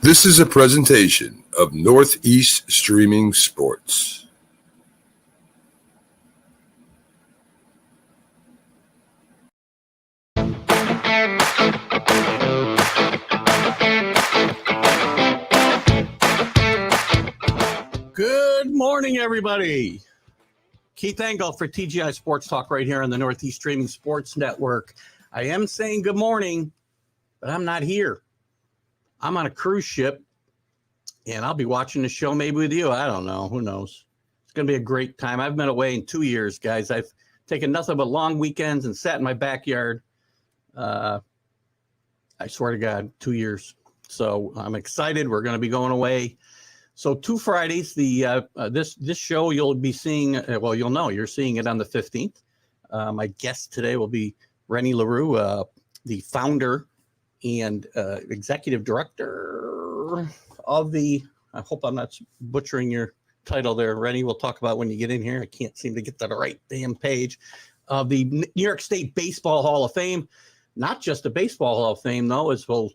This is a presentation of Northeast Streaming Sports. Good morning, everybody. Keith Engel for TGI Sports Talk right here on the Northeast Streaming Sports Network. I am saying good morning, but I'm not here. I'm on a cruise ship, and I'll be watching the show maybe with you. I don't know. Who knows? It's going to be a great time. I've been away in 2 years, guys. I've taken nothing but long weekends and sat in my backyard. I swear to God, 2 years. So I'm excited. We're going to be going away. So 2 Fridays, this show you'll be seeing, you'll know you're seeing it on the 15th. My guest today will be Rene LeRoux, the founder and executive director of the, I hope I'm not butchering your title there, Rene. We'll talk about when you get in here. I can't seem to get to the right damn page. Of the New York State Baseball Hall of Fame. Not just the Baseball Hall of Fame, though, as we'll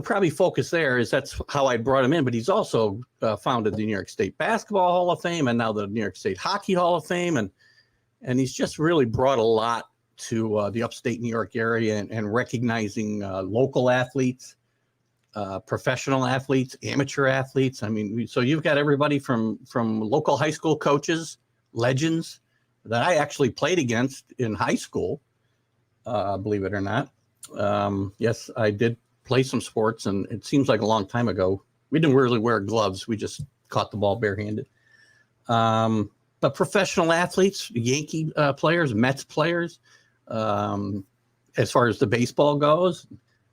probably focus there, is that's how I brought him in, but he's also founded the New York State Basketball Hall of Fame and now the New York State Hockey Hall of Fame. And he's just really brought a lot to the upstate New York area and recognizing local athletes, professional athletes, amateur athletes. I mean, so you've got everybody from local high school coaches, legends that I actually played against in high school, believe it or not. Yes, I did play some sports, and it seems like a long time ago. We didn't really wear gloves. We just caught the ball barehanded. But professional athletes, Yankee players, Mets players, as far as the baseball goes,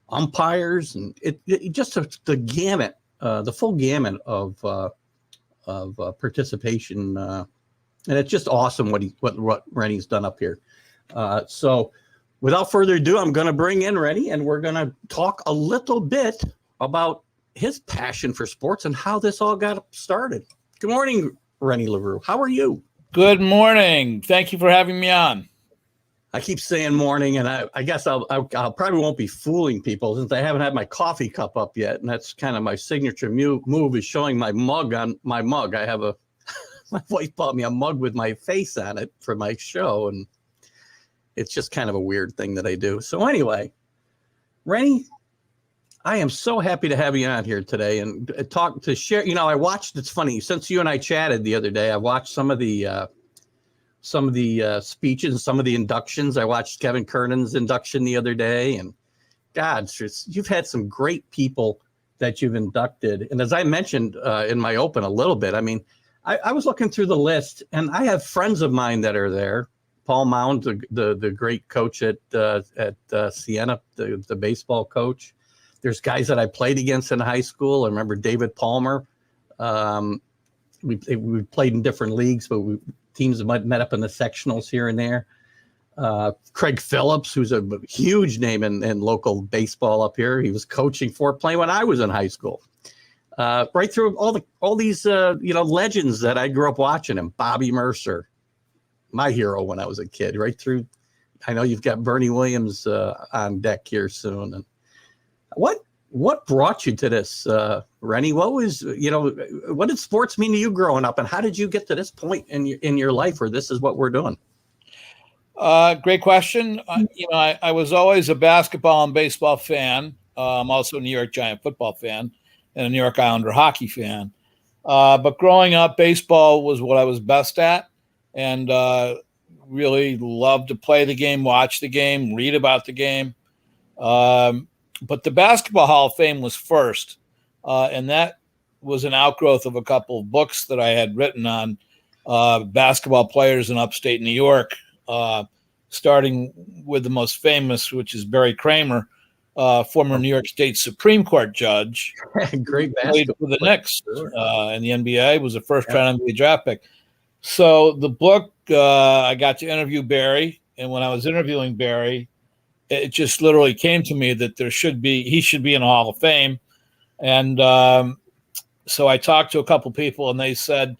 umpires, and it just the gamut, the full gamut of participation. And it's just awesome what Rene's done up here. So without further ado, I'm going to bring in Rene, and we're going to talk a little bit about his passion for sports and how this all got started. Good morning, Rene LeRoux. How are you? Good morning. Thank you for having me on. I keep saying morning, and I guess I'll probably won't be fooling people since I haven't had my coffee cup up yet, and that's kind of my signature move is showing my mug on my mug. I have my wife bought me a mug with my face on it for my show, and it's just kind of a weird thing that I do. So anyway, Rene, I am so happy to have you on here today and share. You know, I watched. It's funny, since you and I chatted the other day, I watched some of the speeches, some of the inductions. I watched Kevin Kernan's induction the other day, and God, you've had some great people that you've inducted. And as I mentioned in my open a little bit, I mean, I was looking through the list, and I have friends of mine that are there. Paul Mound, the great coach at Siena, the baseball coach. There's guys that I played against in high school. I remember David Palmer. We played in different leagues, but teams met up in the sectionals here and there. Craig Phillips, who's a huge name in local baseball up here. He was coaching Fort Plain when I was in high school. Right through all these legends that I grew up watching him. Bobby Mercer, my hero when I was a kid, right through. I know you've got Bernie Williams on deck here soon. And what brought you to this, Rene? What did sports mean to you growing up, and how did you get to this point in your life where this is what we're doing? Great question. I was always a basketball and baseball fan. I'm also a New York Giant football fan and a New York Islander hockey fan. But growing up, baseball was what I was best at, and really loved to play the game, watch the game, read about the game. But the Basketball Hall of Fame was first, and that was an outgrowth of a couple of books that I had written on basketball players in upstate New York, starting with the most famous, which is Barry Kramer, former New York State Supreme Court judge. Great basketball. Played for the Knicks in the NBA, was a first-round NBA draft pick. So the book, I got to interview Barry, and when I was interviewing Barry, it just literally came to me that he should be in the Hall of Fame. And so I talked to a couple people, and they said,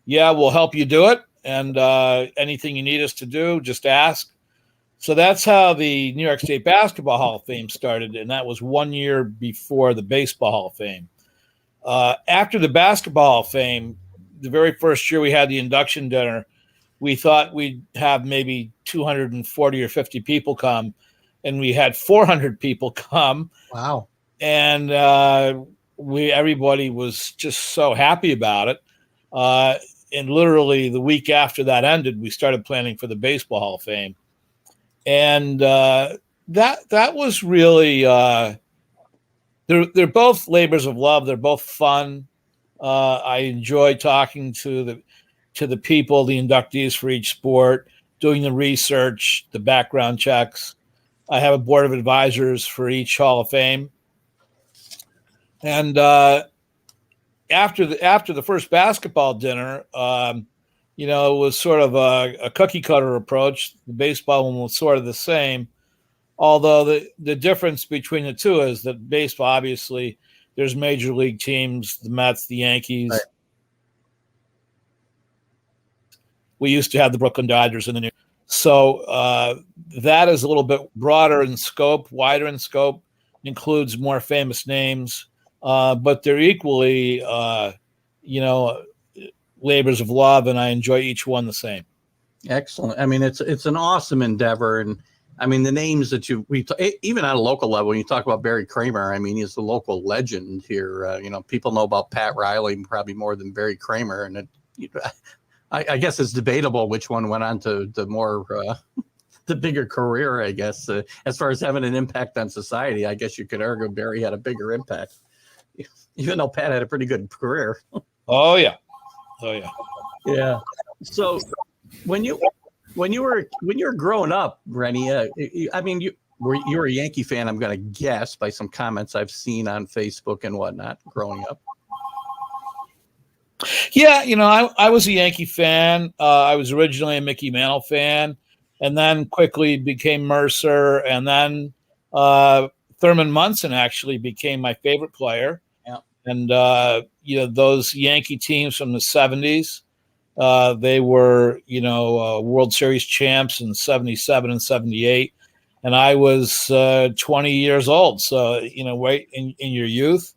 yeah, we'll help you do it. And anything you need us to do, just ask. So that's how the New York State Basketball Hall of Fame started, and that was 1 year before the Baseball Hall of Fame. After the Basketball Hall of Fame, the very first year we had the induction dinner, we thought we'd have maybe 240 or 50 people come, and we had 400 people come. Wow. And everybody was just so happy about it. And literally the week after that ended, we started planning for the Baseball Hall of Fame. And that was really they're both labors of love. They're both fun. I enjoy talking to the people, the inductees for each sport, doing the research, the background checks. I have a board of advisors for each Hall of Fame. And after the first basketball dinner, it was sort of a cookie cutter approach. The baseball one was sort of the same, although the difference between the two is that baseball, obviously, there's major league teams, the Mets, the Yankees. Right. We used to have the Brooklyn Dodgers in the New. So that is a little bit broader in scope, wider in scope, includes more famous names, but they're equally, labors of love, and I enjoy each one the same. Excellent. I mean, it's an awesome endeavor, and I mean the names that even at a local level, when you talk about Barry Kramer, I mean he's the local legend here. People know about Pat Riley probably more than Barry Kramer, and I guess it's debatable which one went on to the more the bigger career. I guess as far as having an impact on society, I guess you could argue Barry had a bigger impact, even though Pat had a pretty good career. Oh yeah. Yeah. So when you were growing up, Rene, I mean you were a Yankee fan, I'm going to guess by some comments I've seen on Facebook and whatnot growing up. Yeah, I was a Yankee fan. I was originally a Mickey Mantle fan, and then quickly became Mercer, and then Thurman Munson actually became my favorite player. Yeah. And those Yankee teams from the 70s, they were World Series champs in 77 and 78, and I was 20 years old. So right in your youth.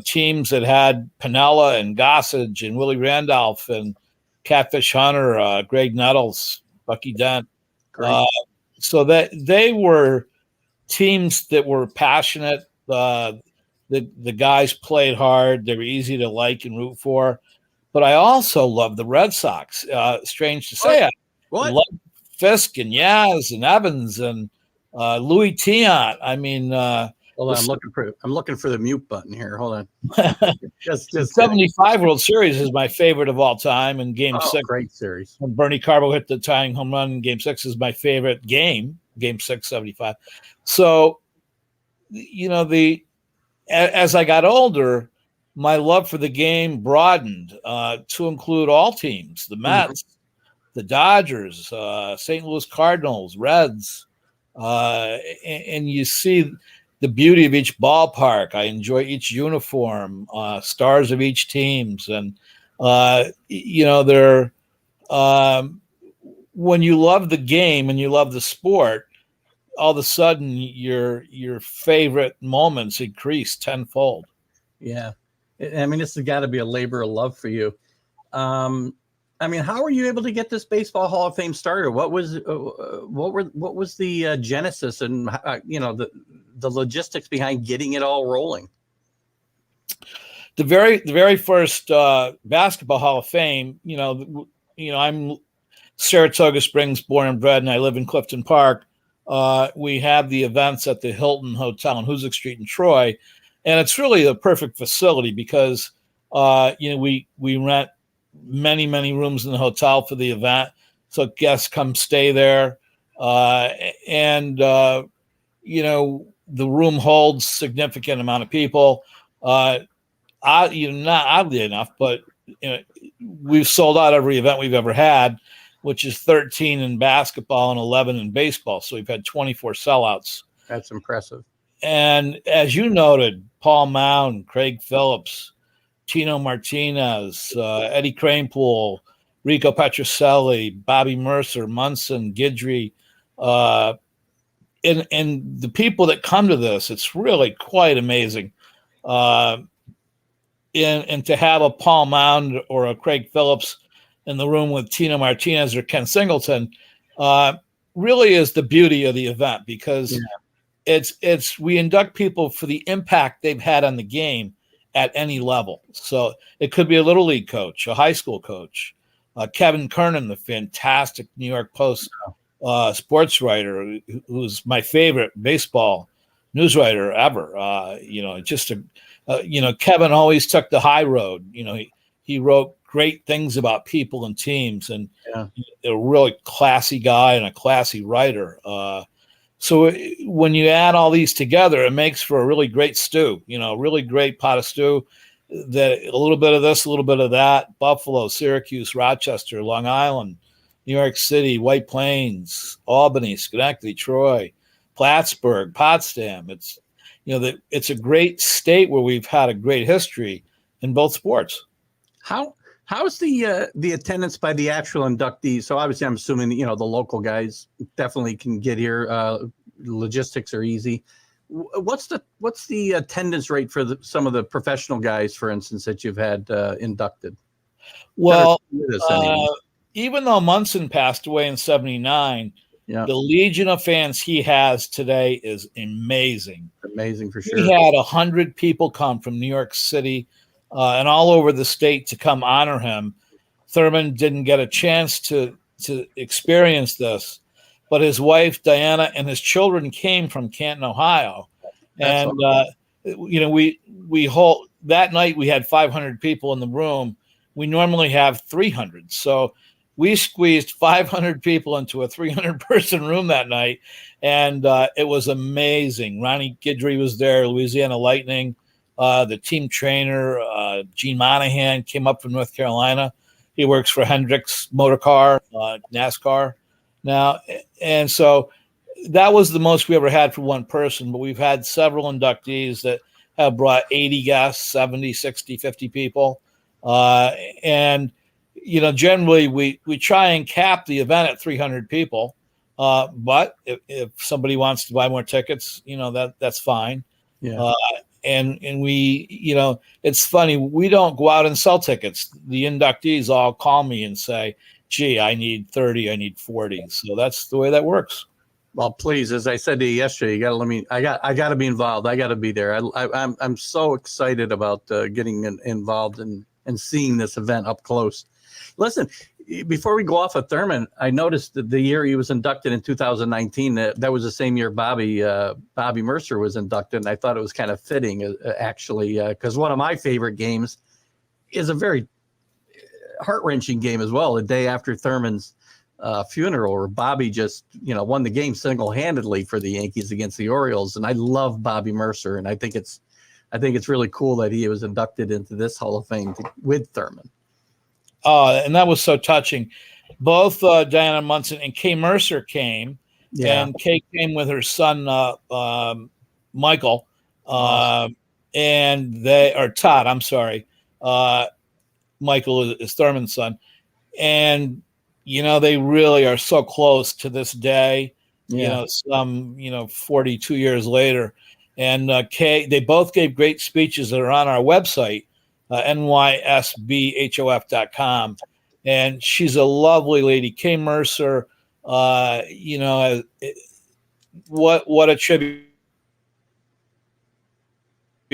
Teams that had Piniella and Gossage and Willie Randolph and Catfish Hunter, Greg Nettles, Bucky Dent. So that they were teams that were passionate. The guys played hard. They were easy to like and root for. But I also loved the Red Sox. Strange to say, I loved Fisk and Yaz and Evans and Louis Tiant. I mean. Hold on, I'm looking for the mute button here. Hold on. just 75 World Series is my favorite of all time, and Game 6, great series. When Bernie Carbo hit the tying home run in Game 6 is my favorite game. Game 6, 75. So, as I got older, my love for the game broadened to include all teams: the Mets, the Dodgers, St. Louis Cardinals, Reds, and you see the beauty of each ballpark. I enjoy each uniform, stars of each teams. And, they're, when you love the game and you love the sport, all of a sudden your favorite moments increase tenfold. Yeah. I mean, this has got to be a labor of love for you. I mean, how were you able to get this Baseball Hall of Fame started? What was the genesis and the logistics behind getting it all rolling? The very first Basketball Hall of Fame, I'm Saratoga Springs born and bred, and I live in Clifton Park. We have the events at the Hilton Hotel on Hoosick Street in Troy, and it's really a perfect facility because we rent many rooms in the hotel for the event, so guests come stay there, and the room holds significant amount of people. Not oddly enough, but we've sold out every event we've ever had, which is 13 in basketball and 11 in baseball. So we've had 24 sellouts. That's impressive. And as you noted, Paul Mound, Craig Phillips, Tino Martinez, Eddie Kranepool, Rico Petrocelli, Bobby Mercer, Munson, Guidry, And the people that come to this, it's really quite amazing. And to have a Paul Mound or a Craig Phillips in the room with Tino Martinez or Ken Singleton really is the beauty of the event, because we induct people for the impact they've had on the game at any level. So it could be a little league coach, a high school coach, Kevin Kernan, the fantastic New York Post sports writer, who's my favorite baseball news writer ever. Kevin always took the high road. He wrote great things about people and teams, and a really classy guy and a classy writer. So when you add all these together, it makes for a really great stew, really great pot of stew. That a little bit of this, a little bit of that. Buffalo, Syracuse, Rochester, Long Island, New York City, White Plains, Albany, Schenectady, Troy, Plattsburgh, Potsdam. It's a great state where we've had a great history in both sports. How's the attendance by the actual inductees? So obviously, I'm assuming the local guys definitely can get here. Logistics are easy. What's the attendance rate for some of the professional guys, for instance, that you've had inducted? Well, even though Munson passed away in '79, the legion of fans he has today is amazing. Amazing for sure. He had 100 people come from New York City and all over the state to come honor him. Thurman didn't get a chance to experience this, but his wife Diana and his children came from Canton, Ohio, and we hold that night. We had 500 people in the room. We normally have 300, so we squeezed 500 people into a 300-person room that night, and it was amazing. Ronnie Guidry was there, Louisiana Lightning, the team trainer, Gene Monahan, came up from North Carolina. He works for Hendricks Motor Car, NASCAR now. And so that was the most we ever had for one person, but we've had several inductees that have brought 80 guests, 70, 60, 50 people. Generally we try and cap the event at 300 people. But if somebody wants to buy more tickets, that's fine. Yeah. And we, it's funny, we don't go out and sell tickets. The inductees all call me and say, gee, I need 30, I need 40. So that's the way that works. Well, please, as I said to you yesterday, you got to let me. I got to be involved. I got to be there. I'm so excited about getting involved and seeing this event up close. Listen, before we go off of Thurman, I noticed that the year he was inducted in 2019, that was the same year Bobby Mercer was inducted, and I thought it was kind of fitting, actually, because one of my favorite games is a very heart-wrenching game as well. The day after Thurman's funeral, where Bobby just won the game single-handedly for the Yankees against the Orioles, and I love Bobby Mercer, and I think it's really cool that he was inducted into this Hall of Fame with Thurman. And that was so touching. Both Diana Munson and Kay Mercer came, and Kay came with her son Michael, and Todd. I'm sorry, Michael is Thurman's son, and they really are so close to this day. 42 years later, and Kay, they both gave great speeches that are on our website. nysbhof.com, and she's a lovely lady. Kay Mercer, what a tribute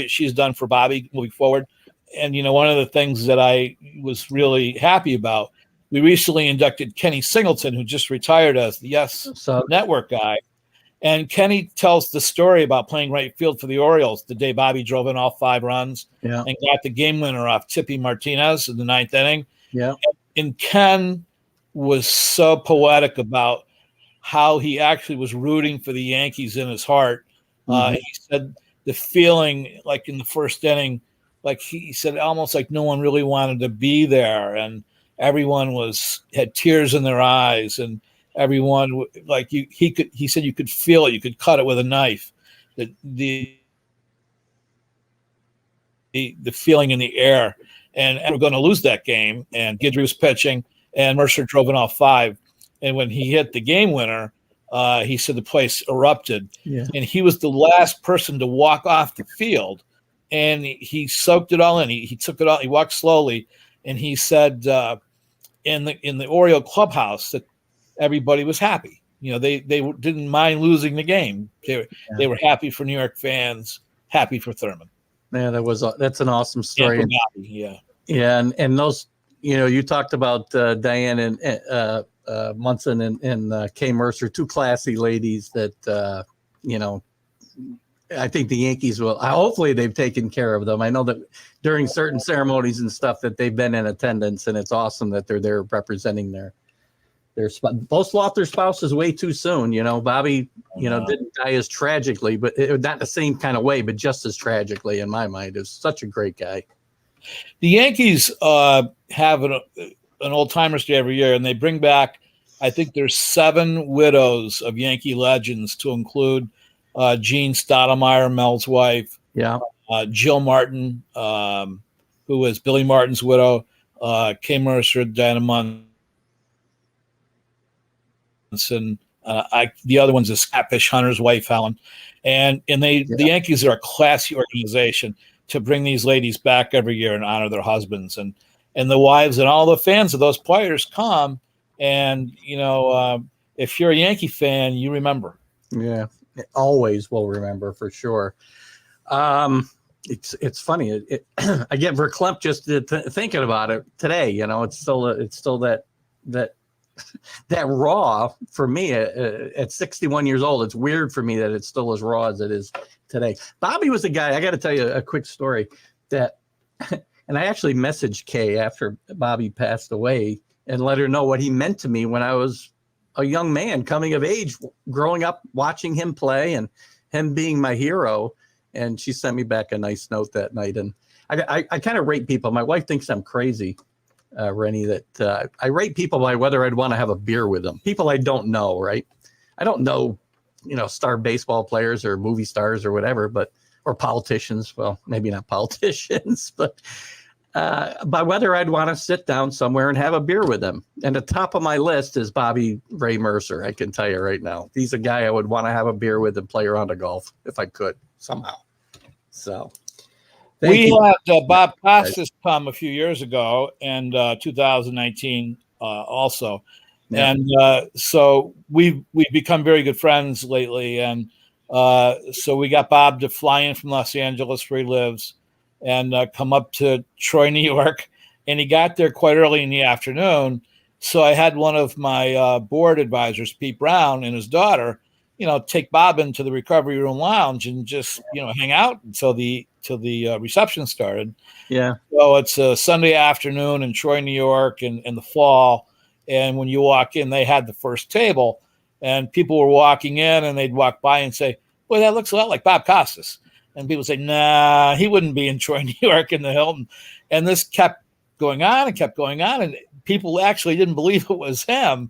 she's done for Bobby moving forward. And one of the things that I was really happy about, we recently inducted Kenny Singleton, who just retired as the Network guy. And Kenny tells the story about playing right field for the Orioles the day Bobby drove in all 5 runs and got the game winner off Tippy Martinez in the 9th inning. Yeah. And Ken was so poetic about how he actually was rooting for the Yankees in his heart. He said the feeling, like in the 1st inning, like he said, almost like no one really wanted to be there, and everyone had tears in their eyes, and everyone, like he said, you could feel it, you could cut it with a knife. The feeling in the air, and we're going to lose that game. And Guidry was pitching, and Mercer drove in all 5. And when he hit the game winner, he said the place erupted. Yeah. And he was the last person to walk off the field, and he soaked it all in. He took it all. He walked slowly, and he said in the Oriole clubhouse that everybody was happy. They didn't mind losing the game. They were happy for New York fans, happy for Thurman. Yeah, that's an awesome story. Yeah. Yeah, and those, you talked about Diane and Munson and Kay Mercer, two classy ladies that I think the Yankees will. Hopefully, they've taken care of them. I know that during certain ceremonies and stuff that they've been in attendance, and it's awesome that they're there representing their both lost their spouses way too soon. Bobby, didn't die as tragically, but not the same kind of way, but just as tragically in my mind. Is such a great guy. The Yankees have an old timers day every year, and they bring back, I think there's 7 widows of Yankee legends, to include Jean Stottlemyre, Mel's wife, Jill Martin, who was Billy Martin's widow, Kay Mercer, Diana Munson. The other one's is Catfish Hunter's wife, Helen, and the Yankees are a classy organization to bring these ladies back every year and honor their husbands, and the wives and all the fans of those players come. And if you're a Yankee fan, you remember. Yeah, always will remember for sure. It's funny. I get verklempt just thinking about it today. It's still that raw for me at 61 years old. It's weird for me that it's still as raw as it is today. Bobby was a guy, I got to tell you a quick story that, and I actually messaged Kay after Bobby passed away and let her know what he meant to me when I was a young man coming of age, growing up, watching him play and him being my hero. And she sent me back a nice note that night. And I kind of rate people. My wife thinks I'm crazy, Rennie, that I rate people by whether I'd want to have a beer with them. People I don't know, right? I don't know, star baseball players or movie stars or whatever, or politicians. Well, maybe not politicians, but by whether I'd want to sit down somewhere and have a beer with them. And the top of my list is Bobby Ray Mercer. I can tell you right now, he's a guy I would want to have a beer with and play around a golf if I could somehow. So we had Bob Costas come a few years ago, and 2019 also. Yeah. And so we've become very good friends lately. And so we got Bob to fly in from Los Angeles, where he lives, and come up to Troy, New York. And he got there quite early in the afternoon. So I had one of my board advisors, Pete Brown, and his daughter, take Bob into the recovery room lounge and just, hang out until the reception started. Yeah. So it's a Sunday afternoon in Troy, New York in the fall. And when you walk in, they had the first table, and people were walking in, and they'd walk by and say, "Boy, that looks a lot like Bob Costas." And people say, "Nah, he wouldn't be in Troy, New York in the Hilton." And this kept going on and kept going on, and people actually didn't believe it was him.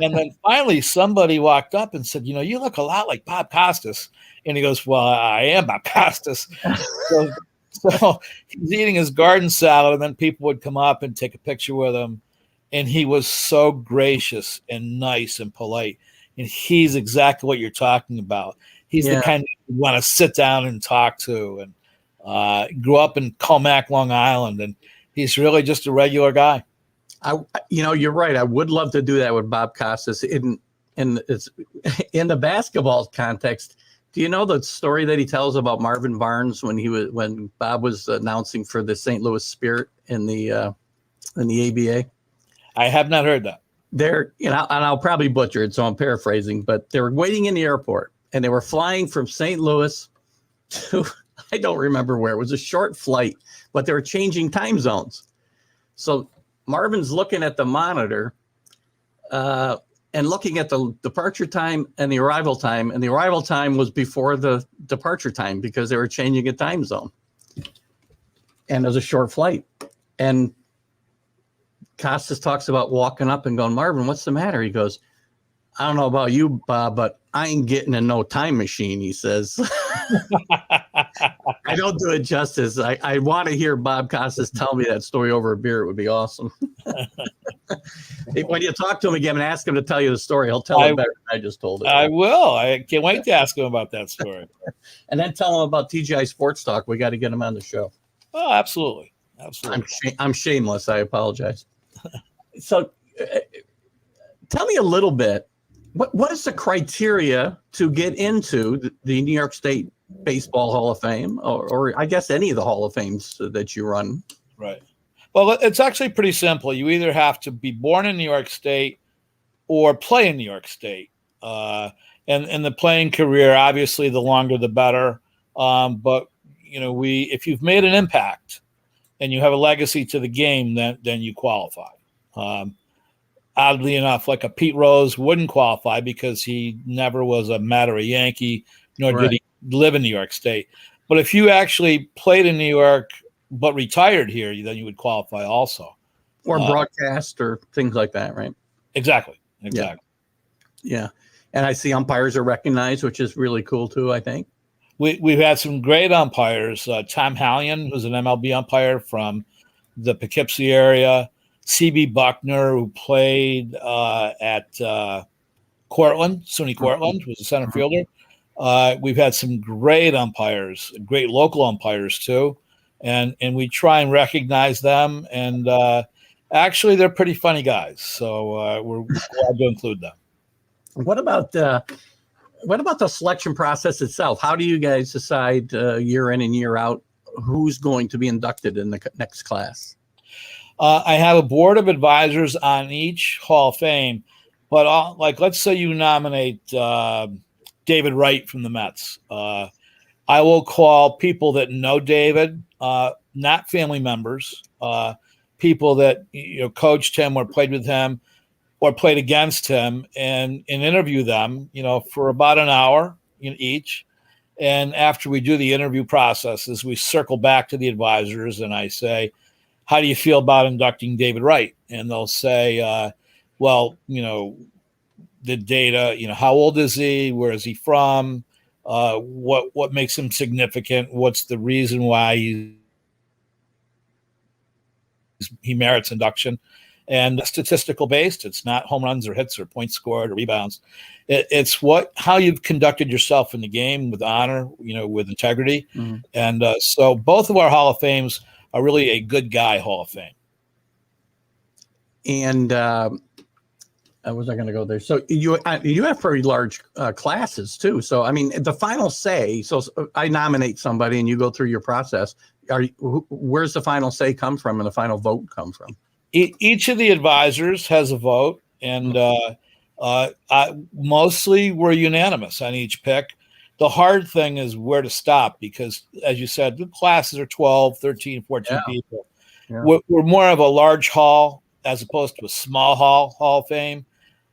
And then finally somebody walked up and said, "You look a lot like Bob Costas." And he goes, "Well, I am Bob Costas." So he's eating his garden salad, and then people would come up and take a picture with him. And he was so gracious and nice and polite. And he's exactly what you're talking about. He's the kind you want to sit down and talk to. And grew up in Comac, Long Island, and he's really just a regular guy. You're right. I would love to do that with Bob Costas in the basketball context. Do you know the story that he tells about Marvin Barnes when Bob was announcing for the St. Louis Spirit in the ABA? I have not heard that. And I'll probably butcher it, so I'm paraphrasing, but they were waiting in the airport, and they were flying from St. Ous to, I don't remember where. It was a short flight, but they were changing time zones. So Marvin's looking at the monitor and looking at the departure time and the arrival time, and the arrival time was before the departure time because they were changing a time zone. And it was a short flight. And Costas talks about walking up and going, "Marvin, what's the matter?" He goes, "I don't know about you, Bob, but I ain't getting in no time machine," he says. I don't do it justice. I want to hear Bob Costas tell me that story over a beer. It would be awesome. When you talk to him again and ask him to tell you the story, he'll tell it better than I just told it. I will. I can't wait to ask him about that story. And then tell him about TGI Sports Talk. We got to get him on the show. Oh, absolutely. Absolutely. I'm shameless. I apologize. So tell me a little bit. What is the criteria to get into the New York State Baseball Hall of Fame, or I guess any of the Hall of Fames that you run? Right. Well, it's actually pretty simple. You either have to be born in New York State or play in New York State. And the playing career, obviously, the longer the better. But if you've made an impact and you have a legacy to the game, then you qualify. Oddly enough, like a Pete Rose wouldn't qualify because he never was a Met or a Yankee, nor did he live in New York State. But if you actually played in New York but retired here, then you would qualify also. Or broadcast or things like that, right? Exactly. Yeah. And I see umpires are recognized, which is really cool too, I think. We've had some great umpires. Tom Hallion, who's an MLB umpire from the Poughkeepsie area. C.B. Buckner, who played at Cortland, SUNY Cortland, was a center fielder. We've had some great umpires, great local umpires too. And we try and recognize them. And actually, they're pretty funny guys. So we're glad to include them. What about the selection process itself? How do you guys decide year in and year out who's going to be inducted in the next class? I have a board of advisors on each Hall of Fame, but let's say you nominate David Wright from the Mets. I will call people that know David, not family members, people that coached him or played with him or played against him, and interview them, for about an hour each. And after we do the interview processes, we circle back to the advisors and I say, how do you feel about inducting David Wright? And they'll say, the data, how old is he? Where is he from? What makes him significant? What's the reason why he merits induction? And statistical based. It's not home runs or hits or points scored or rebounds. It's how you've conducted yourself in the game with honor, with integrity. Mm-hmm. And so both of our Hall of Fames are really a good guy Hall of Fame. And I was not going to go there. So you have very large classes too. So I mean, the final say. So I nominate somebody, and you go through your process. Where's the final say come from, and the final vote come from? Each of the advisors has a vote, and mostly we're unanimous on each pick. The hard thing is where to stop because, as you said, the classes are 12, 13, 14 people. Yeah. We're more of a large hall as opposed to a small Hall of Fame.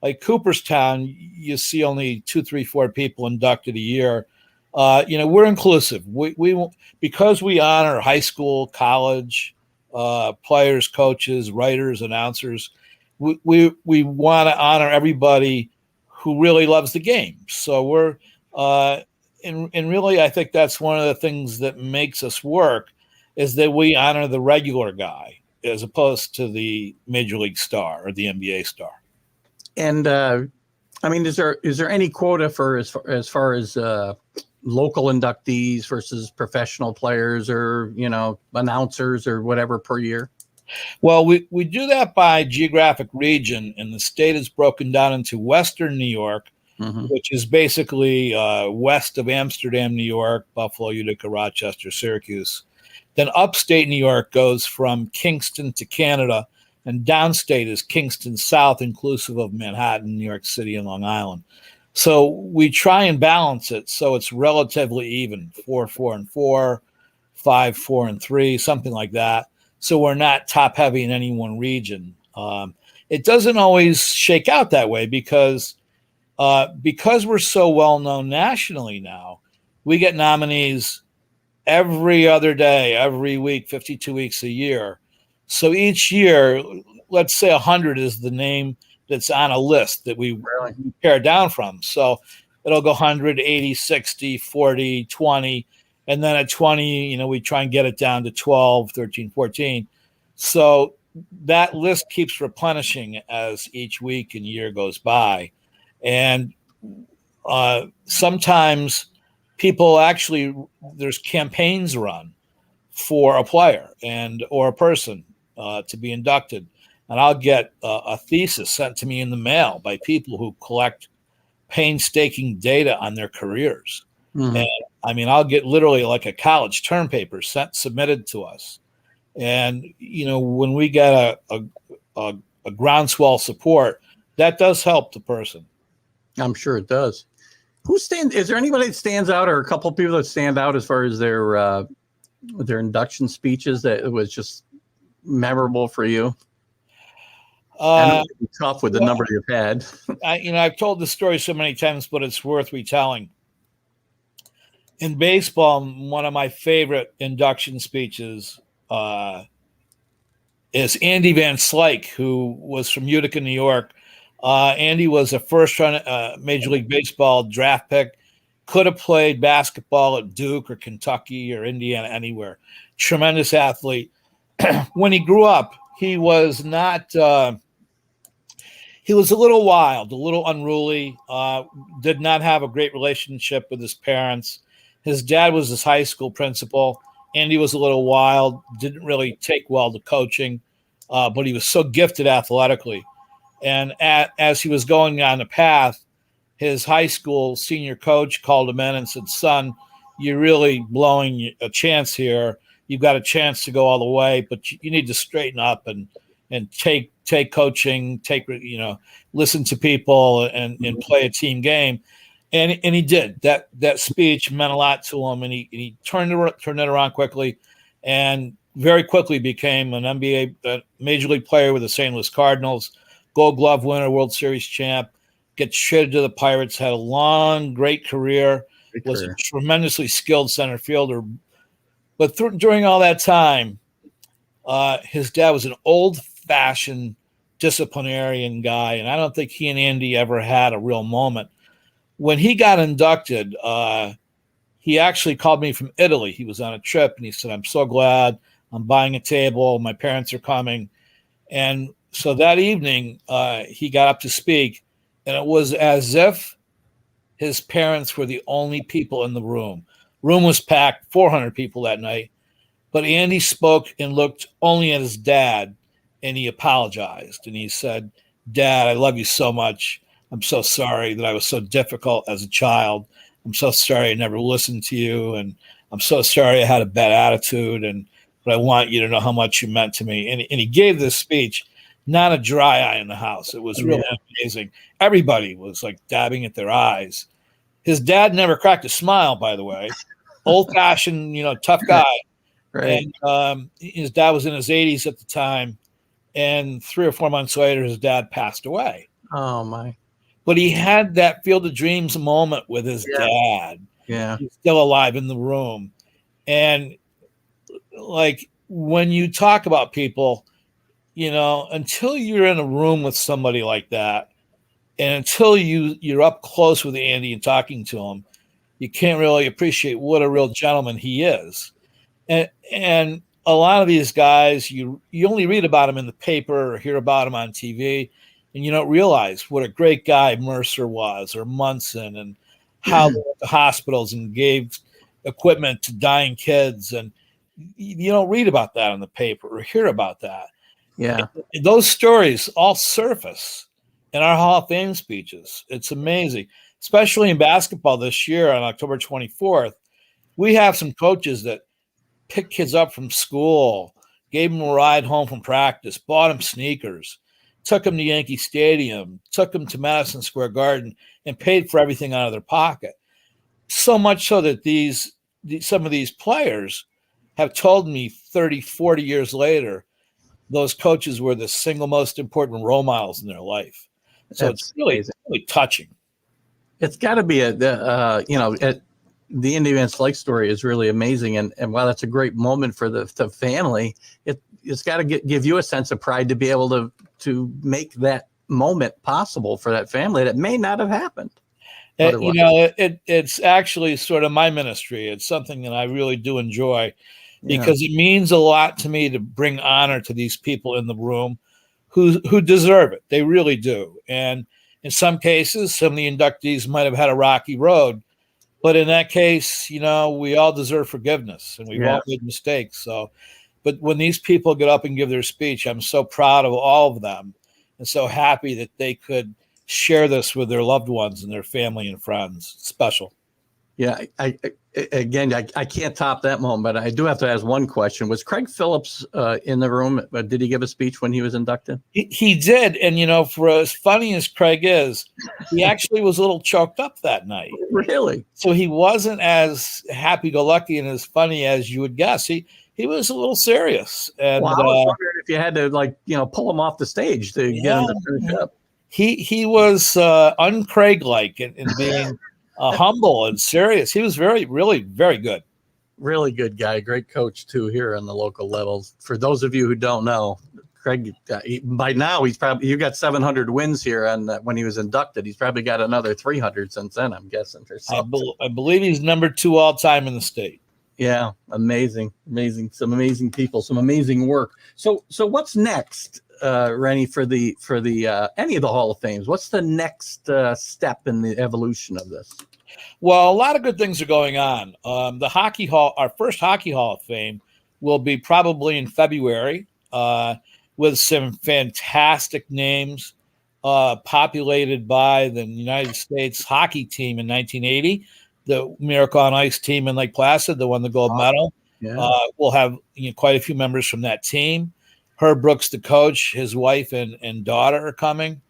Like Cooperstown, you see only 2, 3, 4 people inducted a year. We're inclusive. We because we honor high school, college, players, coaches, writers, announcers. We want to honor everybody who really loves the game. So we're and really, I think that's one of the things that makes us work is that we honor the regular guy as opposed to the major league star or the NBA star. And I mean, is there any quota for as far as local inductees versus professional players or announcers or whatever per year? Well, we do that by geographic region, and the state is broken down into Western New York, mm-hmm. which is basically west of Amsterdam, New York, Buffalo, Utica, Rochester, Syracuse. Then upstate New York goes from Kingston to Canada, and downstate is Kingston South, inclusive of Manhattan, New York City, and Long Island. So we try and balance it so it's relatively even, 4, 4, and 4, 5, 4, and 3, something like that. So we're not top heavy in any one region. It doesn't always shake out that way because we're so well known nationally now. We get nominees every other day, every week, 52 weeks a year. So each year, let's say 100 is the name that's on a list that we pare down from. So it'll go 100, 80, 60, 40, 20. And then at 20, we try and get it down to 12, 13, 14. So that list keeps replenishing as each week and year goes by. And sometimes people actually, there's campaigns run for a player or a person to be inducted. And I'll get a thesis sent to me in the mail by people who collect painstaking data on their careers. Mm-hmm. And I mean, I'll get literally like a college term paper submitted to us. And, when we get a groundswell support, that does help the person. I'm sure it does. Is there anybody that stands out, or a couple of people that stand out as far as their induction speeches that was just memorable for you? I know it's tough with the number you've had. I've told the story so many times, but it's worth retelling. In baseball, one of my favorite induction speeches is Andy Van Slyke, who was from Utica, New York. Andy was a first-round Major League Baseball draft pick. Could have played basketball at Duke or Kentucky or Indiana, anywhere. Tremendous athlete. When he grew up, he was not. He was a little wild, a little unruly. Did not have a great relationship with his parents. His dad was his high school principal. Andy was a little wild. Didn't really take well to coaching, but he was so gifted athletically. And as he was going on the path, his high school senior coach called him in and said, "Son, you're really blowing a chance here. You've got a chance to go all the way, but you need to straighten up and take coaching, listen to people and play a team game." And he did. That speech meant a lot to him, and he turned it around quickly, and very quickly became an NBA Major League player with the St. Louis Cardinals, Gold Glove winner, World Series champ. Gets traded to the Pirates, had a long, great career, was a tremendously skilled center fielder. But during all that time, his dad was an old-fashioned disciplinarian guy, and I don't think he and Andy ever had a real moment. When he got inducted, he actually called me from Italy. He was on a trip, and he said, "I'm so glad. I'm buying a table. My parents are coming." And so that evening, he got up to speak, and it was as if his parents were the only people in the room. Room was packed, 400 people that night. But Andy spoke and looked only at his dad, and he apologized. And he said, "Dad, I love you so much. I'm so sorry that I was so difficult as a child. I'm so sorry I never listened to you. And I'm so sorry I had a bad attitude. But I want you to know how much you meant to me." And he gave this speech, not a dry eye in the house. It was really amazing. Everybody was like dabbing at their eyes. His dad never cracked a smile, by the way. Old-fashioned, tough guy. Right. And his dad was in his 80s at the time. And 3 or 4 months later, his dad passed away. Oh, my. But he had that Field of Dreams moment with his dad. Yeah. He's still alive in the room. And like when you talk about people, until you're in a room with somebody like that, and until you're up close with Andy and talking to him, you can't really appreciate what a real gentleman he is. And a lot of these guys, you only read about them in the paper or hear about them on TV, and you don't realize what a great guy Mercer was, or Munson, and how they went to hospitals and gave equipment to dying kids. And you don't read about that in the paper or hear about that. Yeah. And those stories all surface in our Hall of Fame speeches. It's amazing, especially in basketball this year on October 24th. We have some coaches that picked kids up from school, gave them a ride home from practice, bought them sneakers, took them to Yankee Stadium, took them to Madison Square Garden, and paid for everything out of their pocket. So much so that some of these players have told me 30, 40 years later, those coaches were the single most important role models in their life. So it's really touching. It's got to be the Andy Van Slyke story is really amazing. And while that's a great moment for the family, it's got to give you a sense of pride to be able to make that moment possible for that family that may not have happened. It's actually sort of my ministry. It's something that I really do enjoy. because it means a lot to me to bring honor to these people in the room who deserve it. They really do. And in some cases, some of the inductees might have had a rocky road, but in that case, we all deserve forgiveness and we've all made mistakes. So, but when these people get up and give their speech, I'm so proud of all of them and so happy that they could share this with their loved ones and their family and friends. It's special. Yeah, I can't top that moment, but I do have to ask one question. Was Craig Phillips in the room? Did he give a speech when he was inducted? He did. And, for as funny as Craig is, he actually was a little choked up that night. Really? So he wasn't as happy-go-lucky and as funny as you would guess. He was a little serious. And, well, I was wondering if you had to, pull him off the stage to get him to finish up. He was un-Craig-like in being humble and serious. He was really very good. Really good guy. Great coach, too, here on the local levels. For those of you who don't know, Craig, by now, you got 700 wins here. And when he was inducted, he's probably got another 300 since then, I'm guessing. I believe he's number 2 all-time in the state. Yeah, amazing. Some amazing people, some amazing work. So what's next, Rene, for the any of the Hall of Fames? What's the next step in the evolution of this? Well, a lot of good things are going on. The Hockey Hall, our first Hockey Hall of Fame, will be probably in February with some fantastic names populated by the United States hockey team in 1980. The Miracle on Ice team in Lake Placid that won the gold medal. Yeah. We'll have quite a few members from that team. Herb Brooks, the coach, his wife and daughter are coming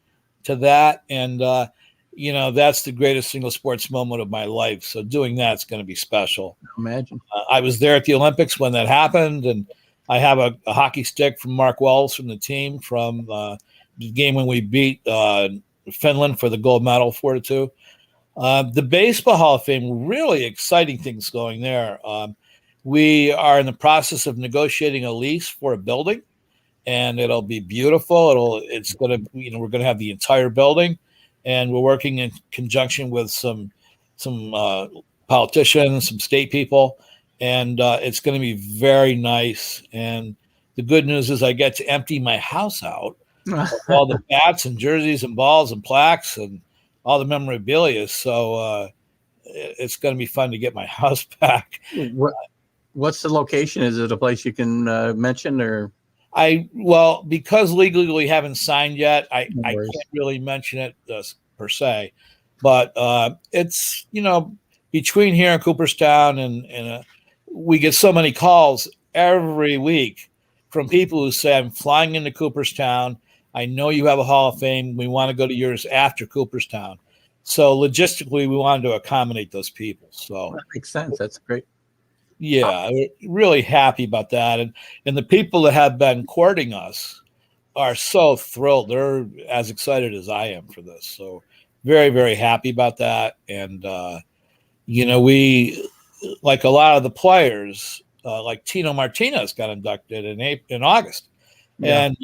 to that. And, that's the greatest single sports moment of my life. So doing that's going to be special. Imagine. I was there at the Olympics when that happened. And I have a hockey stick from Mark Wells from the team from the game when we beat Finland for the gold medal 4-2. The Baseball Hall of Fame, really exciting things going there. We are in the process of negotiating a lease for a building, and it'll be beautiful. We're going to have the entire building, and we're working in conjunction with some politicians, some state people, and it's going to be very nice. And the good news is I get to empty my house out of all the bats and jerseys and balls and plaques and all the memorabilia. So it's going to be fun to get my house back. What's the location? Is it a place you can mention or? Because legally we haven't signed yet, I can't really mention it per se, but it's, between here and Cooperstown and we get so many calls every week from people who say, I'm flying into Cooperstown. I know you have a Hall of Fame. We want to go to yours after Cooperstown. So logistically, we wanted to accommodate those people. So that makes sense. That's great. Yeah, really happy about that. And the people that have been courting us are so thrilled. They're as excited as I am for this. So very, very happy about that. And, we, like a lot of the players, like Tino Martinez got inducted in August. Yeah. And,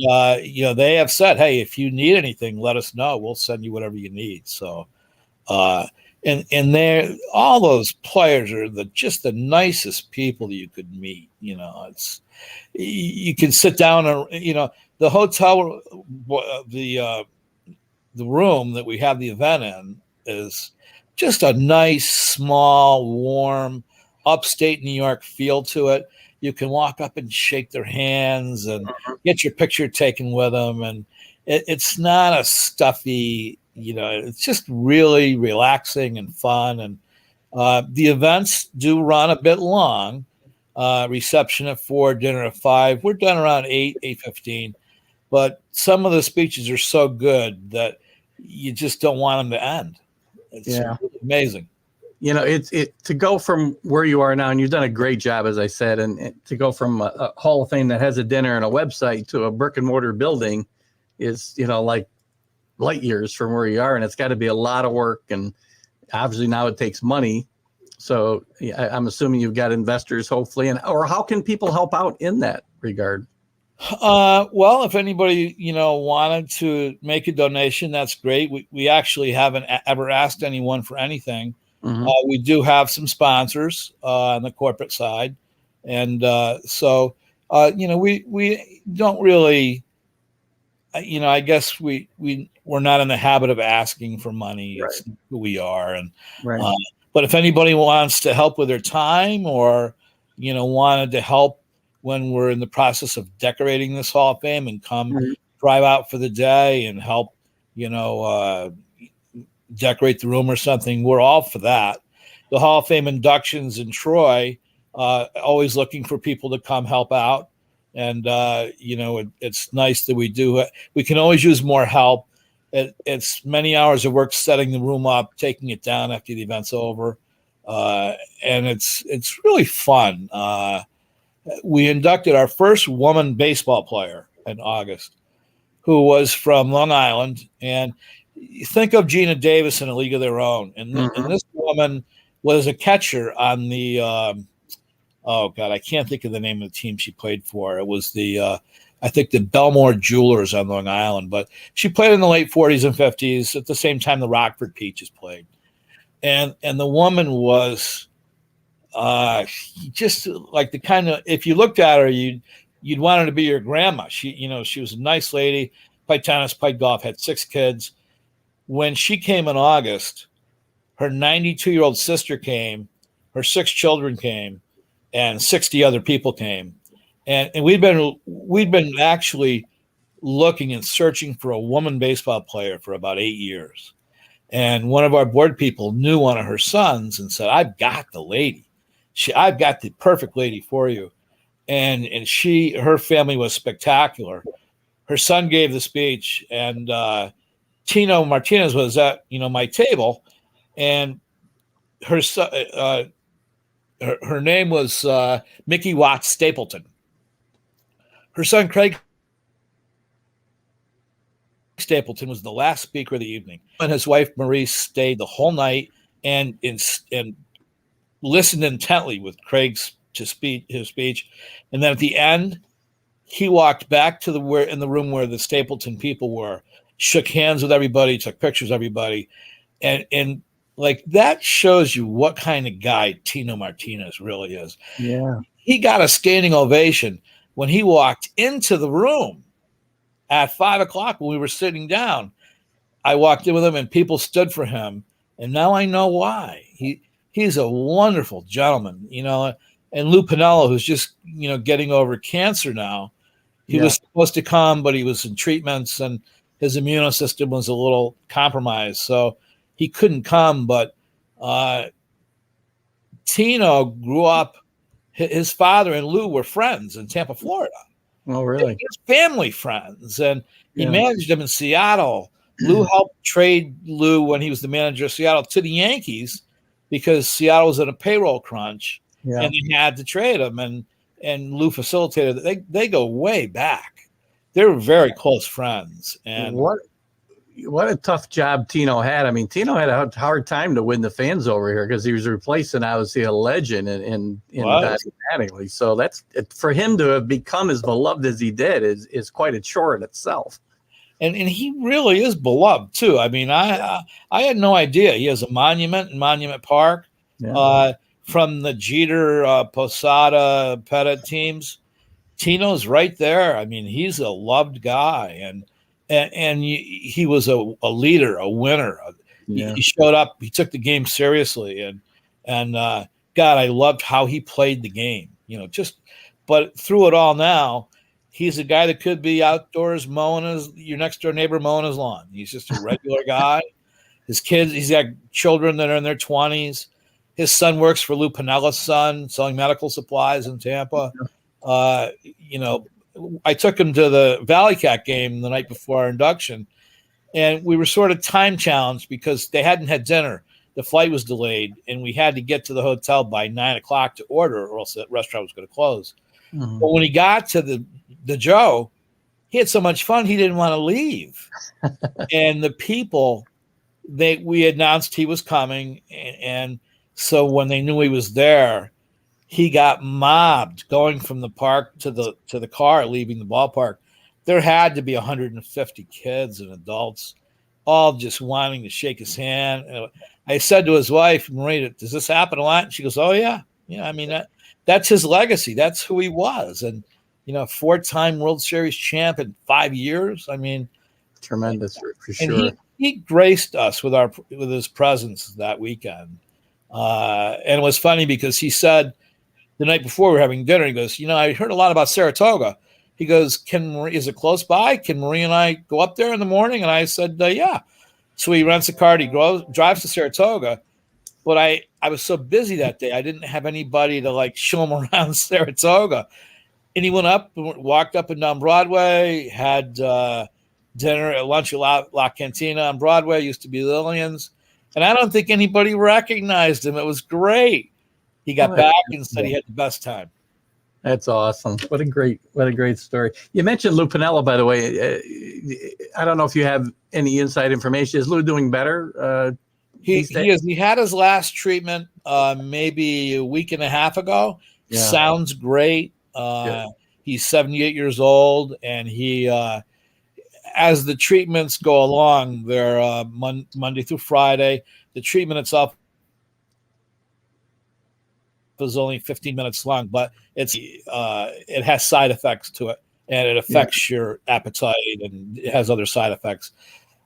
they have said, hey, if you need anything, let us know. We'll send you whatever you need. So, and they're, all those players are just the nicest people that you could meet. You can sit down and, the hotel, the room that we have the event in is just a nice, small, warm, upstate New York feel to it. You can walk up and shake their hands and get your picture taken with them. And it's not a stuffy, it's just really relaxing and fun. And the events do run a bit long. Reception at 4, dinner at 5. We're done around 8, 8:15. But some of the speeches are so good that you just don't want them to end. It's really amazing. To go from where you are now, and you've done a great job, as I said, and to go from a Hall of Fame that has a dinner and a website to a brick and mortar building is, like light years from where you are. And it's got to be a lot of work. And obviously now it takes money. So I'm assuming you've got investors, hopefully. Or how can people help out in that regard? Well, if anybody, wanted to make a donation, that's great. We actually haven't ever asked anyone for anything. Mm-hmm. We do have some sponsors on the corporate side. And we don't really, I guess we're not in the habit of asking for money. Right. It's who we are. And Right. but if anybody wants to help with their time, or wanted to help when we're in the process of decorating this Hall of Fame, and come drive out for the day and help, decorate the room or something, we're all for that. The Hall of Fame inductions in Troy, always looking for people to come help out. And, it's nice that we do it. We can always use more help. It's many hours of work setting the room up, taking it down after the event's over. And it's really fun. We inducted our first woman baseball player in August, who was from Long Island. And think of Gina Davis in A League of Their Own. And this woman was a catcher on the oh God, I can't think of the name of the team she played for. It was I think the Belmore Jewelers on Long Island, but she played in the late 40s and 50s at the same time the Rockford Peaches played. And the woman was just like the kind of, if you looked at her, you'd want her to be your grandma. She was a nice lady, played tennis, played golf, had 6 kids. When she came in August, her 92-year-old sister came, her 6 children came, and 60 other people came. And we'd been actually looking and searching for a woman baseball player for about 8 years. And one of our board people knew one of her sons and said, "I've got the lady. I've got the perfect lady for you." And her family was spectacular. Her son gave the speech, and Tino Martinez was at my table, and her son, her name was Mickey Watts Stapleton. Her son Craig Stapleton was the last speaker of the evening, and his wife Maurice stayed the whole night and listened intently with Craig's his speech. And then at the end, he walked back to in the room where the Stapleton people were, shook hands with everybody, took pictures of everybody, and like that shows you what kind of guy Tino Martinez really is. Yeah, he got a standing ovation when he walked into the room at 5:00 when we were sitting down. I walked in with him, and people stood for him, and now I know why. He's a wonderful gentleman, And Lou Piniella, who's just getting over cancer now. He was supposed to come, but he was in treatments, and his immune system was a little compromised, so he couldn't come. But Tino grew up. His father and Lou were friends in Tampa, Florida. Oh, really? His family friends, and he managed them in Seattle. Lou helped trade Lou when he was the manager of Seattle to the Yankees because Seattle was in a payroll crunch, and they had to trade him. And Lou facilitated it. They go way back. They were very close friends. And what a tough job Tino had. I mean, Tino had a hard time to win the fans over here because he was replacing, obviously, a legend in Mattingly. So that's for him to have become as beloved as he did is quite a chore in itself. And he really is beloved too. I mean, I had no idea. He has a monument in Monument Park from the Jeter, Posada, Pettit teams. Tino's right there. I mean, he's a loved guy, and he was a leader, a winner. He showed up. He took the game seriously, and God, I loved how he played the game. But through it all now, he's a guy that could be outdoors mowing your next door neighbor mowing his lawn. He's just a regular guy. His kids, he's got children that are in their 20s. His son works for Lou Piniella's son, selling medical supplies in Tampa. I took him to the Valley Cat game the night before our induction, and we were sort of time challenged because they hadn't had dinner. The flight was delayed, and we had to get to the hotel by 9:00 to order, or else the restaurant was going to close. Mm-hmm. But when he got to the Joe, he had so much fun he didn't want to leave. And the people, we announced he was coming, and so when they knew he was there, he got mobbed going from the park to the car, leaving the ballpark. There had to be 150 kids and adults, all just wanting to shake his hand. I said to his wife, "Maria, does this happen a lot?" And she goes, "Oh yeah, Yeah, I mean that's his legacy. That's who he was, and 4-time World Series champ in 5 years. I mean, Tremendous for and sure. he graced us with his presence that weekend. And it was funny because he said the night before we were having dinner, he goes, I heard a lot about Saratoga. He goes, is it close by? Can Marie and I go up there in the morning? And I said, yeah. So he rents a car. He drives to Saratoga. But I was so busy that day, I didn't have anybody to show him around Saratoga. And he went up, walked up and down Broadway, had dinner at lunch at La Cantina on Broadway, used to be Lillian's. And I don't think anybody recognized him. It was great. He got back and said he had the best time. That's awesome. What a great story. You mentioned Lou Piniella, by the way. I don't know if you have any inside information. Is Lou doing better? He is. He had his last treatment maybe a week and a half ago. Yeah. Sounds great. He's 78 years old, and he, as the treatments go along, they're Monday through Friday. The treatment itself is only 15 minutes long, but it has side effects to it, and it affects your appetite, and it has other side effects.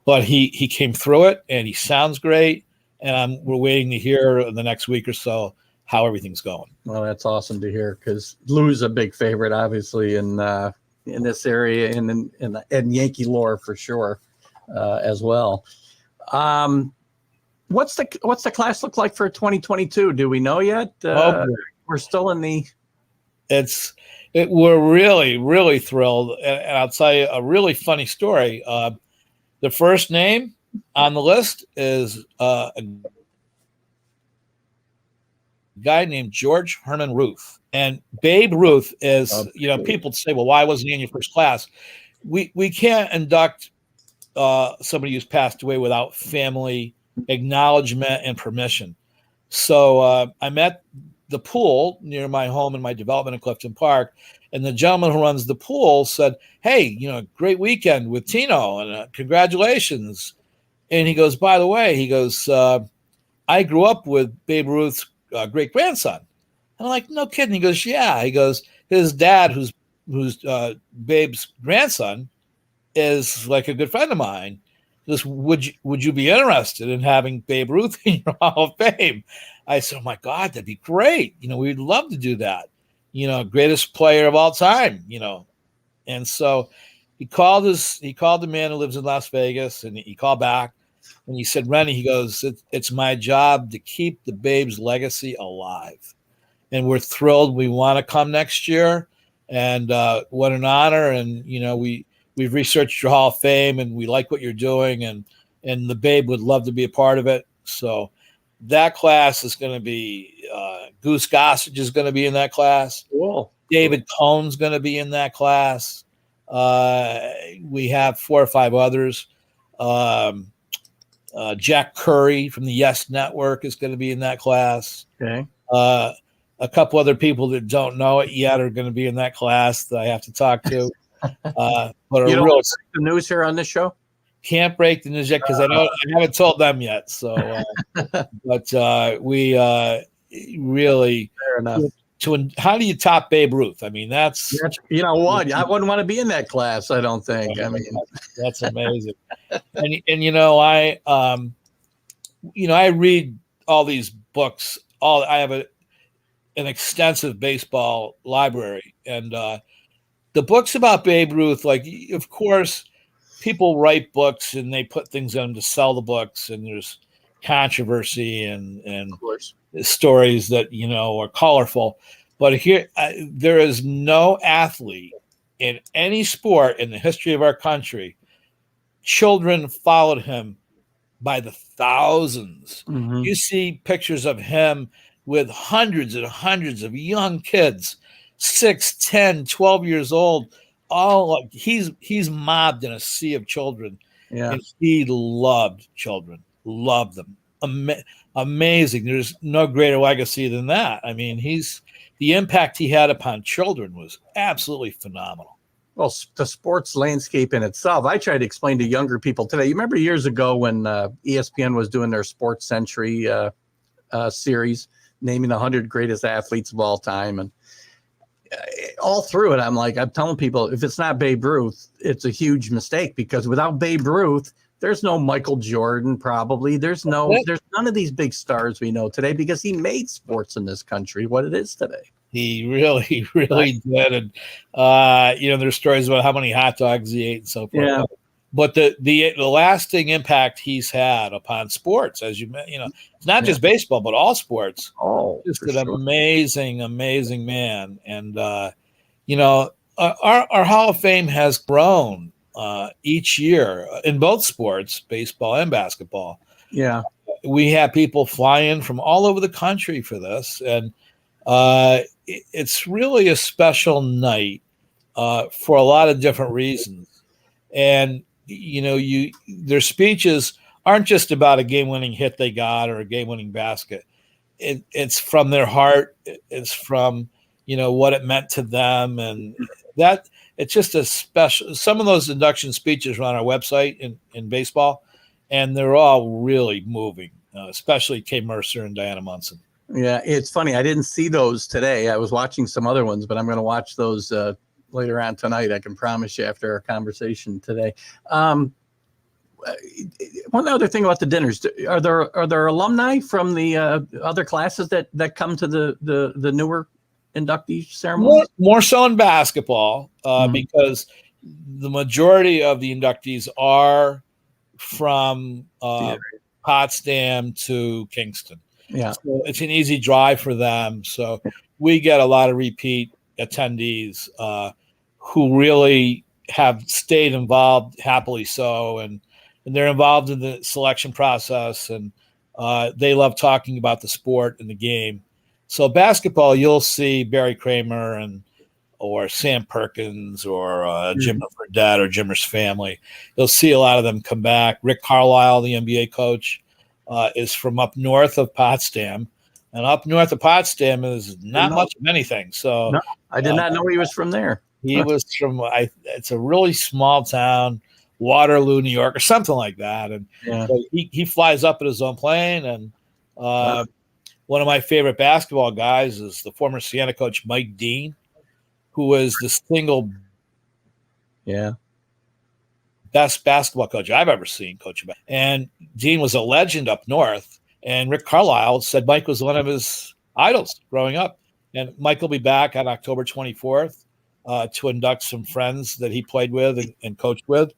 But he came through it, and he sounds great, and we're waiting to hear in the next week or so how everything's going. Well, that's awesome to hear, because Lou's a big favorite, obviously, in this area and in Yankee lore for sure, as well. What's the class look like for 2022? Do we know yet? We're still in the. We're really, really thrilled, and I'll tell you a really funny story. The first name on the list is a guy named George Herman Ruth. And Babe Ruth is, people say, well, why wasn't he in your first class? We can't induct somebody who's passed away without family acknowledgement and permission. So I'm at the pool near my home in my development in Clifton Park, and the gentleman who runs the pool said, hey, great weekend with Tino, and congratulations. And he goes, by the way, he goes, I grew up with Babe Ruth's great-grandson. And I'm like, no kidding. He goes, yeah. He goes, his dad, who's Babe's grandson, is like a good friend of mine. He goes, would you be interested in having Babe Ruth in your Hall of Fame? I said, oh my God, that'd be great. We'd love to do that. Greatest player of all time, And so he called the man who lives in Las Vegas, and he called back, and he said, Rene, he goes, it's my job to keep the Babe's legacy alive. And we're thrilled. We want to come next year, and what an honor. And, we've researched your Hall of Fame, and we like what you're doing, and the Babe would love to be a part of it. So that class is going to be Goose Gossage is going to be in that class. Cool. David Cohn's going to be in that class. We have 4 or 5 others. Jack Curry from the Yes Network is going to be in that class. Okay. A couple other people that don't know it yet are going to be in that class that I have to talk to. But you don't break the news here on this show? Can't break the news yet because I haven't told them yet. So, but we really fair enough. How do you top Babe Ruth? I mean, that's what I wouldn't want to be in that class. I don't think. I mean, that's amazing. and I read all these books. I have an extensive baseball library, and the books about Babe Ruth, of course, people write books and they put things in them to sell the books, and there's controversy and stories that are colorful. But here, there is no athlete in any sport in the history of our country. Children followed him by the thousands. Mm-hmm. You see pictures of him with hundreds and hundreds of young kids, 6, 10, 12 years old. All he's mobbed in a sea of children. Yeah. And he loved children, loved them. Amazing. There's no greater legacy than that. I mean, the impact he had upon children was absolutely phenomenal. Well, the sports landscape in itself, I try to explain to younger people today. You remember years ago when ESPN was doing their Sports Century series, naming the 100 greatest athletes of all time. And all through it, I'm telling people, if it's not Babe Ruth, it's a huge mistake, because without Babe Ruth, there's no Michael Jordan, probably. There's none of these big stars we know today, because he made sports in this country what it is today. He really did. And, there's stories about how many hot dogs he ate and so forth. Yeah. But the lasting impact he's had upon sports, as it's not just baseball, but all sports. Oh, just an sure. amazing man. And, our Hall of Fame has grown each year in both sports, baseball and basketball. Yeah. We have people fly in from all over the country for this. And it's really a special night for a lot of different reasons. And, their speeches aren't just about a game-winning hit they got or a game-winning basket. It's from their heart. It's from, what it meant to them. And that it's just a special, some of those induction speeches are on our website in baseball, and they're all really moving, especially Kay Mercer and Diana Munson. Yeah, it's funny. I didn't see those today. I was watching some other ones, but I'm going to watch those later on tonight. I can promise you, after our conversation today. One other thing about the dinners: are there alumni from the other classes that come to the newer inductee ceremony? More so in basketball, because the majority of the inductees are from Potsdam to Kingston. Yeah, so it's an easy drive for them. So we get a lot of repeat attendees who really have stayed involved, happily so, and they're involved in the selection process, and they love talking about the sport and the game. So basketball, you'll see Barry Kramer or Sam Perkins or Jimmer Fredette or Jimmer's family. You'll see a lot of them come back. Rick Carlisle, the NBA coach, is from up north of Potsdam, and up north of Potsdam is not much of anything. So no, I did not know he was from there. He was from it's a really small town, Waterloo, New York, or something like that. And so he flies up in his own plane. And one of my favorite basketball guys is the former Siena coach Mike Dean, who was the single best basketball coach I've ever seen coach. And Dean was a legend up north. And Rick Carlisle said Mike was one of his idols growing up. And Mike will be back on October 24th to induct some friends that he played with and coached with.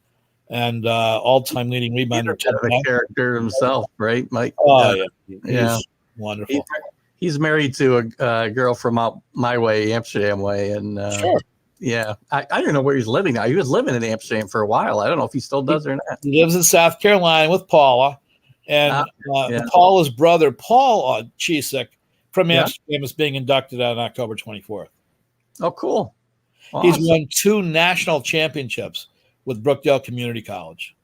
And all-time leading rebounder. He's a character himself, right, Mike? Oh, yeah. He's wonderful. He's married to a girl from out my way, Amsterdam way. And sure. Yeah, I don't know where he's living now. He was living in Amsterdam for a while. I don't know if he still does or not. He lives in South Carolina with Paula. And Paula's brother, Paul Chisick, from Amsterdam, is being inducted on October 24th. Oh, cool. Awesome. He's won 2 national championships with Brookdale Community College.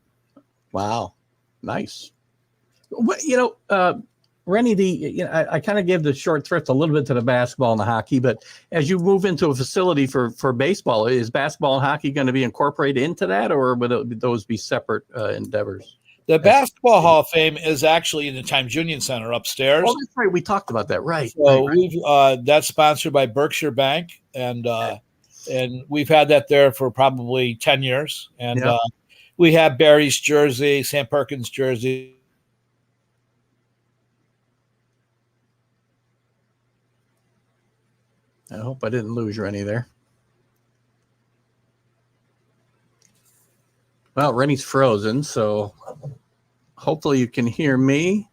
Wow. Nice. Rennie, I kind of gave the short thrift a little bit to the basketball and the hockey, but as you move into a facility for baseball, is basketball and hockey going to be incorporated into that, or would those be separate endeavors? The Basketball Hall of Fame is actually in the Times Union Center upstairs. Oh, that's right. We talked about that. Right. So that's sponsored by Berkshire Bank, and we've had that there for probably 10 years. And we have Barry's jersey, Sam Perkins' jersey. I hope I didn't lose Rennie there. Well, Rennie's frozen, so hopefully you can hear me,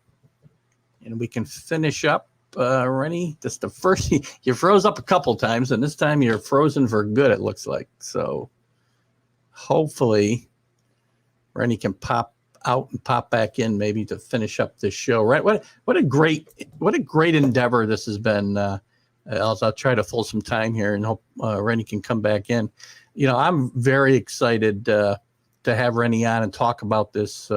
and we can finish up. Rennie, just the first, you froze up a couple times, and this time you're frozen for good, it looks like. So hopefully Rennie can pop out and pop back in maybe to finish up this show. Right? What a great endeavor this has been. I'll try to fill some time here and hope Rennie can come back in. I'm very excited to have Rennie on and talk about this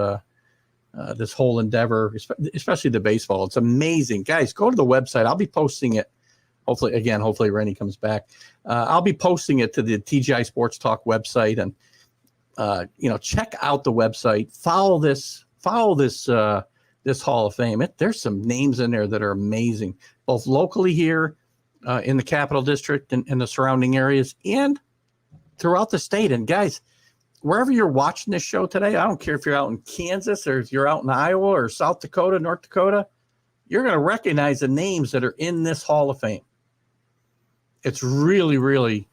this whole endeavor, especially the baseball. It's amazing. Guys, go to the website. I'll be posting it. Hopefully Rennie comes back. I'll be posting it to the TGI Sports Talk website, and check out the website. Follow this this Hall of Fame, there's some names in there that are amazing, both locally here in the Capital District and the surrounding areas and throughout the state. And guys, wherever you're watching this show today, I don't care if you're out in Kansas or if you're out in Iowa or South Dakota, North Dakota, you're going to recognize the names that are in this Hall of Fame. It's really, really,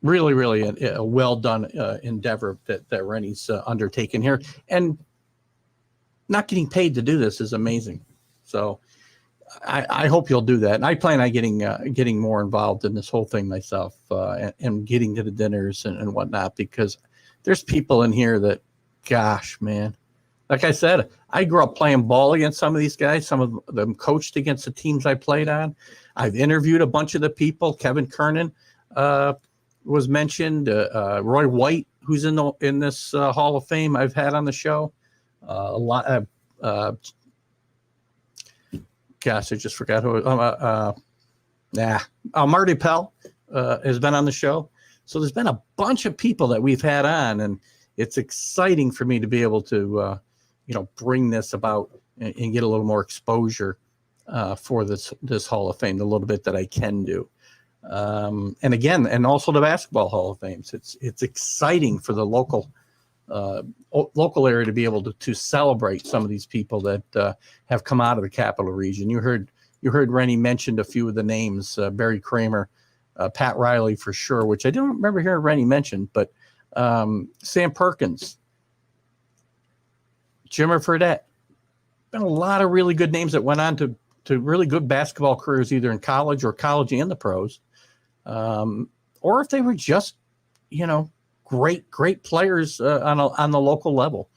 really a well done endeavor that Rene's undertaken here. And not getting paid to do this is amazing. So I hope you'll do that. And I plan on getting more involved in this whole thing myself and getting to the dinners and whatnot, because there's people in here that, gosh, man, like I said, I grew up playing ball against some of these guys. Some of them coached against the teams I played on. I've interviewed a bunch of the people. Kevin Kernan was mentioned. Roy White, who's in this Hall of Fame, I've had on the show. A lot. Gosh, I just forgot who. Marty Pell has been on the show. So there's been a bunch of people that we've had on, and it's exciting for me to be able to, bring this about and get a little more exposure for this Hall of Fame, the little bit that I can do. And also the Basketball Hall of Fame. It's exciting for the local area to be able to celebrate some of these people that have come out of the Capital Region. You heard Rene mentioned a few of the names, Barry Kramer, Pat Riley for sure, which I don't remember hearing Rene mention, but Sam Perkins, Jimmer Fredette. Been a lot of really good names that went on to really good basketball careers, either in college and the pros, or if they were just, great players on the local level.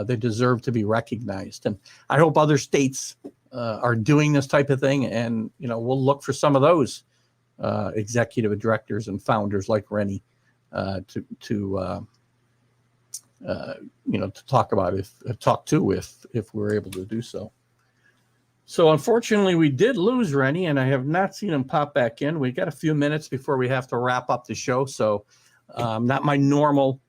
They deserve to be recognized. And I hope other states are doing this type of thing. And, we'll look for some of those executive directors and founders like Rene to talk about if we're able to do so. So unfortunately, we did lose Rene, and I have not seen him pop back in. We got a few minutes before we have to wrap up the show. So not my normal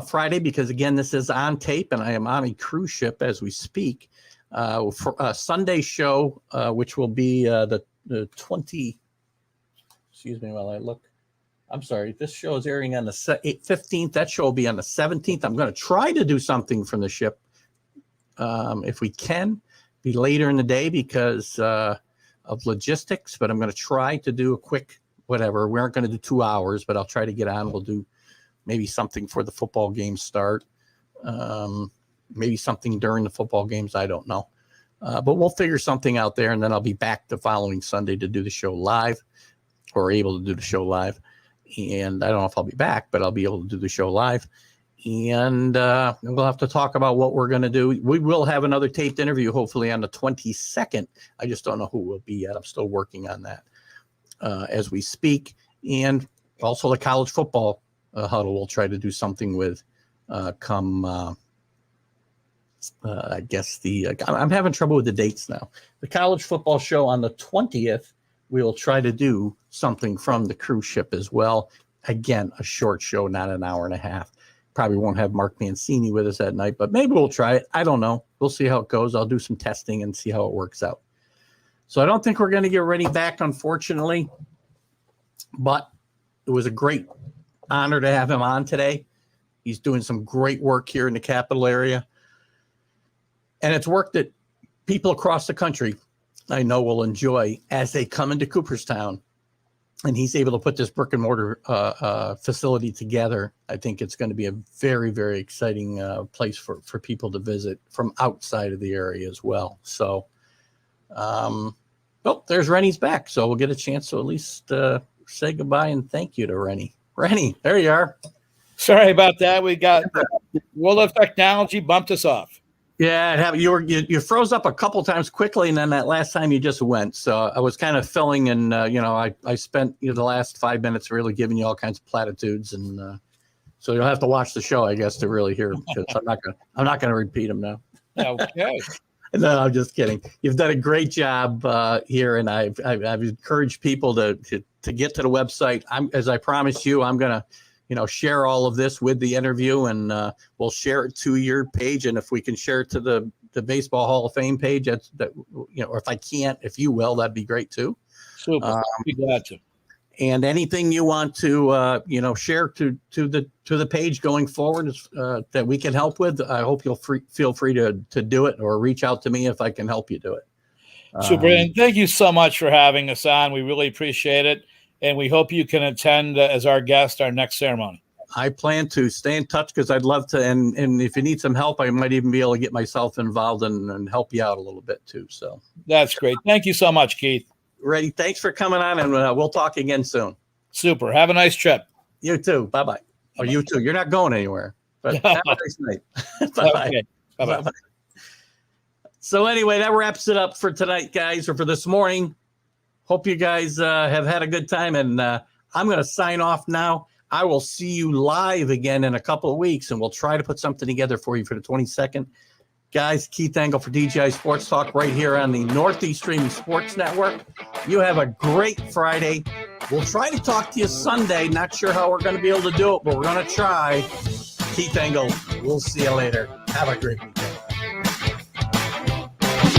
Friday, because again, this is on tape and I am on a cruise ship as we speak. For a Sunday show, which will be the 20. Excuse me while I look. I'm sorry. This show is airing on the 15th. That show will be on the 17th. I'm going to try to do something from the ship. If we can, be later in the day because of logistics, but I'm going to try to do a quick whatever. We aren't going to do 2 hours, but I'll try to get on. We'll do maybe something for the football game start, maybe something during the football games. I don't know, but we'll figure something out there, and then I'll be back the following Sunday to do the show live, or able to do the show live. And I don't know if I'll be back, but I'll be able to do the show live. And we'll have to talk about what we're going to do. We will have another taped interview, hopefully on the 22nd. I just don't know who will be yet. I'm still working on that as we speak. And also the college football huddle we'll try to do something with come, I guess I'm having trouble with the dates now. The college football show on the 20th, we will try to do something from the cruise ship as well. Again, a short show, not an hour and a half. Probably won't have Mark Mancini with us that night, but maybe we'll try it. I don't know. We'll see how it goes. I'll do some testing and see how it works out. So I don't think we're going to get Rene back, unfortunately, but it was a great honor to have him on today. He's doing some great work here in the capital area. And it's work that people across the country, I know, will enjoy as they come into Cooperstown. And he's able to put this brick and mortar facility together. I think it's going to be a very, very exciting place for people to visit from outside of the area as well. So, there's Rene's back. So we'll get a chance to at least say goodbye and thank you to Rene. Rene, there you are. Sorry about that. We got World of Technology bumped us off. Yeah, you froze up a couple times quickly, and then that last time you just went. So I was kind of filling, and I spent the last 5 minutes really giving you all kinds of platitudes, and so you'll have to watch the show, I guess, to really hear them, because I'm not gonna repeat them now. Okay. No, I'm just kidding. You've done a great job here, and I've encouraged people to get to the website. As I promised you, I'm gonna share all of this with the interview, and we'll share it to your page. And if we can share it to the Baseball Hall of Fame page, or if I can't, if you will, that'd be great too. Super. Be glad to. And anything you want to, share to the page going forward that we can help with, I hope you'll feel free to do it, or reach out to me if I can help you do it. Super. And thank you so much for having us on. We really appreciate it. And we hope you can attend as our guest our next ceremony. I plan to stay in touch, because I'd love to. And if you need some help, I might even be able to get myself involved and help you out a little bit too. So that's great. Thank you so much, Keith. Ready. Thanks for coming on, and we'll talk again soon. Super. Have a nice trip. You too. Bye-bye. Oh, you too. You're not going anywhere. But have a nice night. Bye-bye. Okay. Bye-bye. Bye-bye. So anyway, that wraps it up for tonight, guys, or for this morning. Hope you guys have had a good time, and I'm going to sign off now. I will see you live again in a couple of weeks, and we'll try to put something together for you for the 22nd. Guys, Keith Engel for DGI Sports Talk right here on the Northeast Streaming Sports Network. You have a great Friday. We'll try to talk to you Sunday. Not sure how we're going to be able to do it, but we're going to try. Keith Engel, we'll see you later. Have a great week.